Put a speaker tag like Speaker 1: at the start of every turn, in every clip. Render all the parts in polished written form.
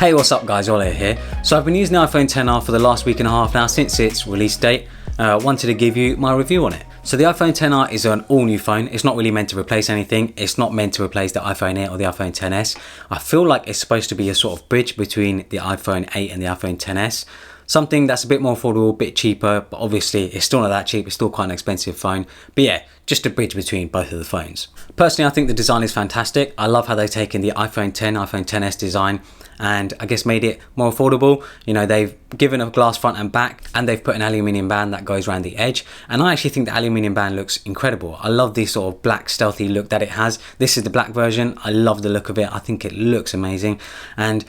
Speaker 1: Hey, what's up guys, Ole here. So I've been using the iPhone XR for the last week and a half now since its release date. Wanted to give you my review on it. So the iPhone XR is an all new phone. It's not really meant to replace anything. It's not meant to replace the iPhone 8 or the iPhone XS. I feel like it's supposed to be a sort of bridge between the iPhone 8 and the iPhone XS. Something that's a bit more affordable, a bit cheaper, but obviously it's still not that cheap. It's still quite an expensive phone. But yeah, just a bridge between both of the phones. Personally, I think the design is fantastic. I love how they've taken the iPhone X, iPhone XS design and I guess made it more affordable. You know, they've given a glass front and back and they've put an aluminium band that goes around the edge. And I actually think the aluminium band looks incredible. I love this sort of black stealthy look that it has. This is the black version. I love the look of it. I think it looks amazing. And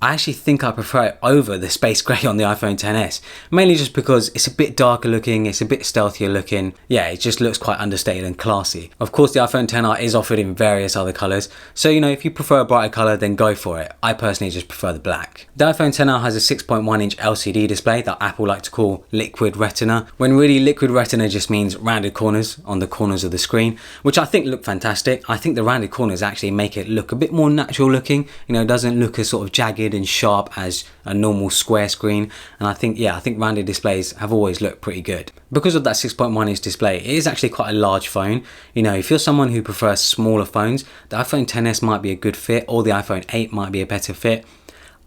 Speaker 1: I actually think I prefer it over the space grey on the iPhone XS, mainly just because it's a bit darker looking, it's a bit stealthier looking. Yeah, it just looks quite understated and classy. Of course, the iPhone XR is offered in various other colours, so you know, if you prefer a brighter colour, then go for it. I personally just prefer the black. The iPhone XR has a 6.1 inch LCD display that Apple like to call liquid retina, when really liquid retina just means rounded corners on the corners of the screen, which I think look fantastic. I think the rounded corners actually make it look a bit more natural looking. You know, it doesn't look as sort of jagged and sharp as a normal square screen, and I think rounded displays have always looked pretty good. Because of that 6.1 inch display, it is actually quite a large phone. You know, if you're someone who prefers smaller phones, the iPhone XS might be a good fit, or the iPhone 8 might be a better fit.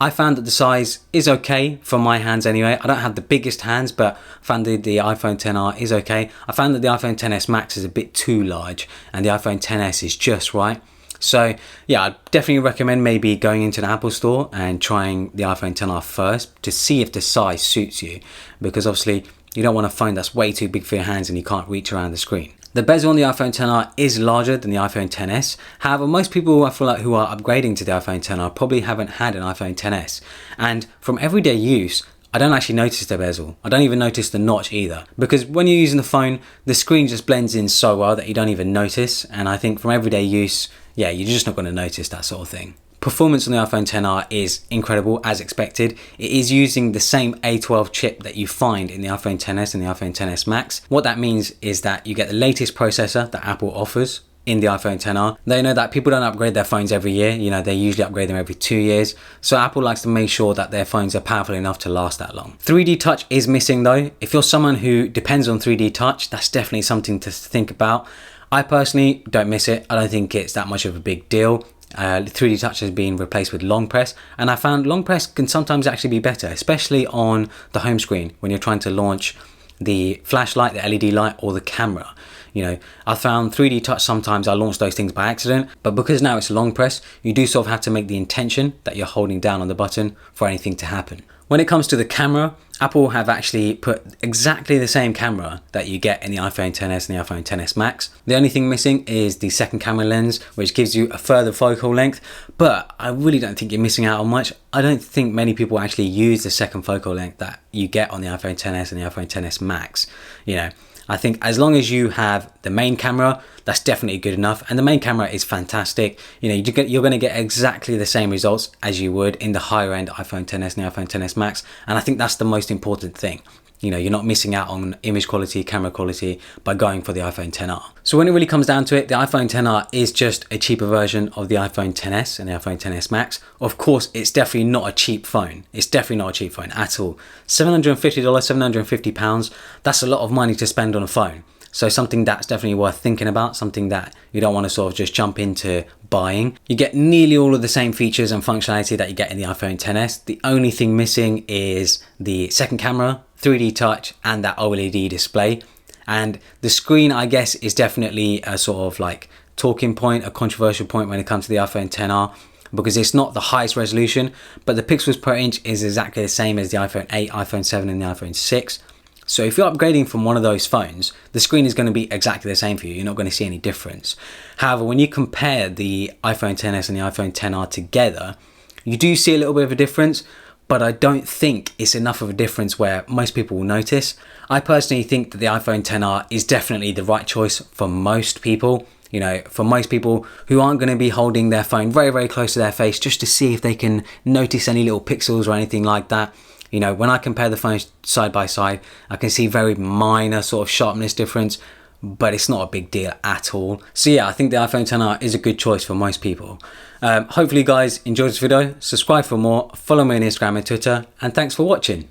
Speaker 1: I found that the size is okay for my hands anyway. I don't have the biggest hands, but I found the iPhone XR is okay. I found that the iPhone XS Max is a bit too large and the iPhone XS is just right. So yeah, I'd definitely recommend maybe going into an Apple store and trying the iPhone XR first to see if the size suits you, because obviously you don't want a phone that's way too big for your hands and you can't reach around the screen. The bezel on the iPhone XR is larger than the iPhone XS. However, most people I feel like who are upgrading to the iPhone XR probably haven't had an iPhone XS, and from everyday use, I don't actually notice the bezel. I don't even notice the notch either, because when you're using the phone, the screen just blends in so well that you don't even notice. And I think from everyday use, yeah, you're just not going to notice that sort of thing. Performance on the iPhone XR is incredible as expected. It is using the same A12 chip that you find in the iPhone XS and the iPhone XS Max. What that means is that you get the latest processor that Apple offers in the iPhone XR. They know that people don't upgrade their phones every year. You know, they usually upgrade them every 2 years. So Apple likes to make sure that their phones are powerful enough to last that long. 3D Touch is missing though. If you're someone who depends on 3D Touch, that's definitely something to think about. I personally don't miss it. I don't think it's that much of a big deal. 3D Touch has been replaced with long press, and I found long press can sometimes actually be better, especially on the home screen when you're trying to launch the flashlight, the LED light, or the camera. You know, I found 3D Touch sometimes I launch those things by accident, but because now it's long press, you do sort of have to make the intention that you're holding down on the button for anything to happen. When it comes to the camera, Apple have actually put exactly the same camera that you get in the iPhone XS and the iPhone XS Max. The only thing missing is the second camera lens, which gives you a further focal length, but I really don't think you're missing out on much. I don't think many people actually use the second focal length that you get on the iPhone XS and the iPhone XS Max. You know, I think as long as you have the main camera, that's definitely good enough. And the main camera is fantastic. You know, you're going to get exactly the same results as you would in the higher end iPhone XS and the iPhone XS Max. And I think that's the most important thing. You know, you're not missing out on image quality, camera quality by going for the iPhone XR. So when it really comes down to it, the iPhone XR is just a cheaper version of the iPhone XS and the iPhone XS Max. Of course, it's definitely not a cheap phone. It's definitely not a cheap phone at all. $750, £750, that's a lot of money to spend on a phone. So something that's definitely worth thinking about, something that you don't want to sort of just jump into buying. You get nearly all of the same features and functionality that you get in the iPhone XS. The only thing missing is the second camera, 3D Touch, and that OLED display. And the screen, I guess, is definitely a sort of like talking point, a controversial point when it comes to the iPhone XR, because it's not the highest resolution, but the pixels per inch is exactly the same as the iPhone 8, iPhone 7, and the iPhone 6. So if you're upgrading from one of those phones, the screen is going to be exactly the same for you. You're not going to see any difference. However, when you compare the iPhone XS and the iPhone XR together, you do see a little bit of a difference, but I don't think it's enough of a difference where most people will notice. I personally think that the iPhone XR is definitely the right choice for most people. You know, for most people who aren't going to be holding their phone very, very close to their face just to see if they can notice any little pixels or anything like that. You know, when I compare the phones side by side, I can see very minor sort of sharpness difference. but it's not a big deal at all. So yeah, I think the iPhone XR is a good choice for most people. Hopefully you guys enjoyed this video. Subscribe for more, follow me on Instagram and Twitter, and thanks for watching.